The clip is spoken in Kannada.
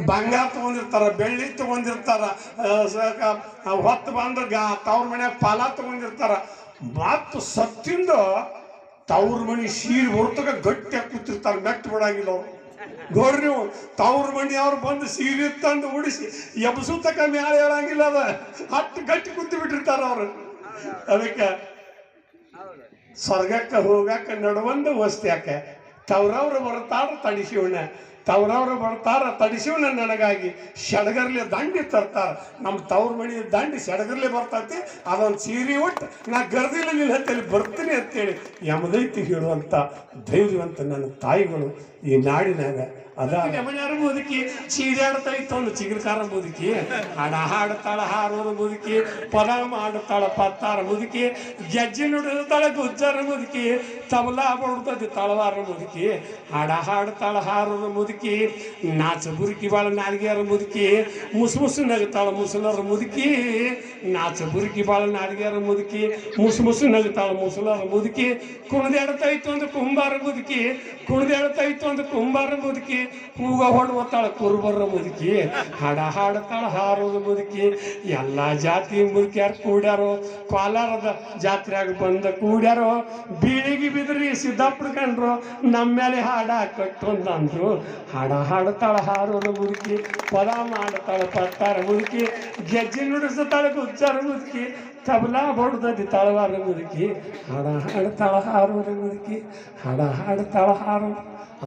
ಬಂಗಾರ ತಗೊಂಡಿರ್ತಾರ, ಬೆಳ್ಳಿ ತಗೊಂಡಿರ್ತಾರ, ಹೊತ್ತು ಬಂದ್ರೆ ತವ್ರ ಮನ್ಯಾಗ ಫಲ ತಗೊಂಡಿರ್ತಾರ. ಮತ್ತು ಸತ್ತಿಂದ ತವ್ರ ಮನಿ ಸೀರೆ ಹೊರತಾಗ ಗಟ್ಟಿಯಾಗಿ ಕೂತಿರ್ತಾರೆ, ಮೆಟ್ಟು ಬಿಡಂಗಿಲ್ಲ ಅವ್ರು. ನೋಡ್ರಿ ನೀವು, ತವ್ರ ಮನಿ ಅವ್ರು ಬಂದು ಸೀರೆ ತಂದು ಉಡಿಸಿ ಎಬ್ಸುತ್ತಕ ಮ್ಯಾಲೆ ಹೇಳಂಗಿಲ್ಲ, ಅದ ಹತ್ತು ಗಟ್ಟಿ ಕೂತು ಬಿಟ್ಟಿರ್ತಾರ ಅವ್ರು. ಅದಕ್ಕೆ ಸ್ವರ್ಗಕ್ಕೆ ಹೋಗಾಕ ನಡುವಂದು ವಸ್ತು ಯಾಕೆ? ತವ್ರವ್ರು ಬರ್ತಾರ ತಡಿಸಿವಣ್ಣ, ತವ್ರವ್ರು ಬರ್ತಾರ ತಡಿಸಿವಣ್ಣ ನನಗಾಗಿ ಸಡಗರ್ಲಿ ದಂಡಿ ತರ್ತಾರ. ನಮ್ಮ ತವ್ರ ಮಣಿ ದಂಡಿ ಸಡಗರ್ಲಿ ಬರ್ತೈತಿ, ಅದೊಂದು ಸೀರೆ ಒಟ್ಟು ನಾ ಗರ್ದಿಲ್ಲ ನಿನ್ನ ಹತ್ತಲ್ಲಿ ಬರ್ತೀನಿ ಅಂತೇಳಿ ಯಮದೈತಿ ಹೇಳುವಂಥ ಧೈರ್ಯವಂತ ನನ್ನ ತಾಯಿಗಳು ಈ ನಾಡಿನಾಗ ಅದ. ಯಮನ್ಯಾರ ಮುದುಕಿ ಚೀರಾಡ್ತಾ ಇತ್ತು ಒಂದು ಚಿಗುರ್ಕಾರ ಮುದುಕಿ, ಹಾಡ ಹಾಡ್ತಾಳ ಹಾರೋದು ಮುದುಕಿ, ಪದ ಮಾಡುತ್ತಾಳ ಪತ್ತಾರ ಮುದುಕಿ, ಗೆಜ್ಜೆ ನುಡಿತಾಳ ಗುಜ್ಜರ ಮುದುಕಿ, ತಬಲಾ ಬಡ್ತತಿ ತಳವಾರ ಮುದುಕಿ, ಹಾಡ ಹಾಡ್ತಾಳ ಹಾರೋದು ಮುದುಕಿ, ನಾಚ ಬುರುಕಿ ಬಾಳ ನಾಡಿಗೆಯರ ಮುದುಕಿ, ಮುಸು ನಗುತ್ತಾಳ ಮುಸಲರ ಮುದುಕಿ, ನಾಚ ಬುರುಕಿ ಬಾಳ ನಾಡಿಗೆಯರ ಮುದುಕಿ, ಮುಸು ನಗುತ್ತಾಳ ಮುಸಲರ ಮುದುಕಿ, ಕುಣಿದಾಡ್ತಾ ಇತ್ತು ಒಂದು ಕುಂಬಾರ ಮುದುಕಿ, ಕುಣಿದಾಡ್ತಾ ಇತ್ತು ಒಂದು ಕುಂಬಾರ ಮುದುಕಿ, ಕೂಗ ಹೊಡುವತ್ತಾಳ ಕುರುಬರ ಮುದುಕಿ, ಹಾಡ ಹಾಡ್ತಾಳ ಹಾರೋದು ಮುದುಕಿ. ಎಲ್ಲ ಜಾತಿ ಮುದುಕಿಯಾರು ಕೂಡ್ಯಾರೋ, ಕೋಲಾರದ ಜಾತ್ರೆಯಾಗ ಬಂದ ಕೂಡ್ಯಾರೋ, ಬೀಳಿಗೆ ಬಿದ್ರಿ ಸಿದ್ದಪ್ಪಡ್ಕಂಡ್ರು, ನಮ್ಮ ಮೇಲೆ ಹಾಡ ಕಟ್ಟೊಂದಂದ್ರು. ಹಾಡ ಹಾಡ್ತಾಳ ಹಾರೋದು ಮುದುಕಿ, ಪದ ಮಾಡ್ತಾಳ ಪತ್ತಾರ ಮುದುಕಿ, ಗೆಜ್ಜೆ ನುಡಿಸ್ತಾಳ ಗುಜ್ಜರ ಮುದುಕಿ, ತಬಲಾ ಬಡ್ದದಿ ತಳವಾರ ಮುದುಕಿ, ಹಾಡ ಹಾಡ್ತಾಳ ಹಾರೋದು ಮುದುಕಿ, ಹಾಡ ಹಾಡ್ತಾಳ ಹಾರೋ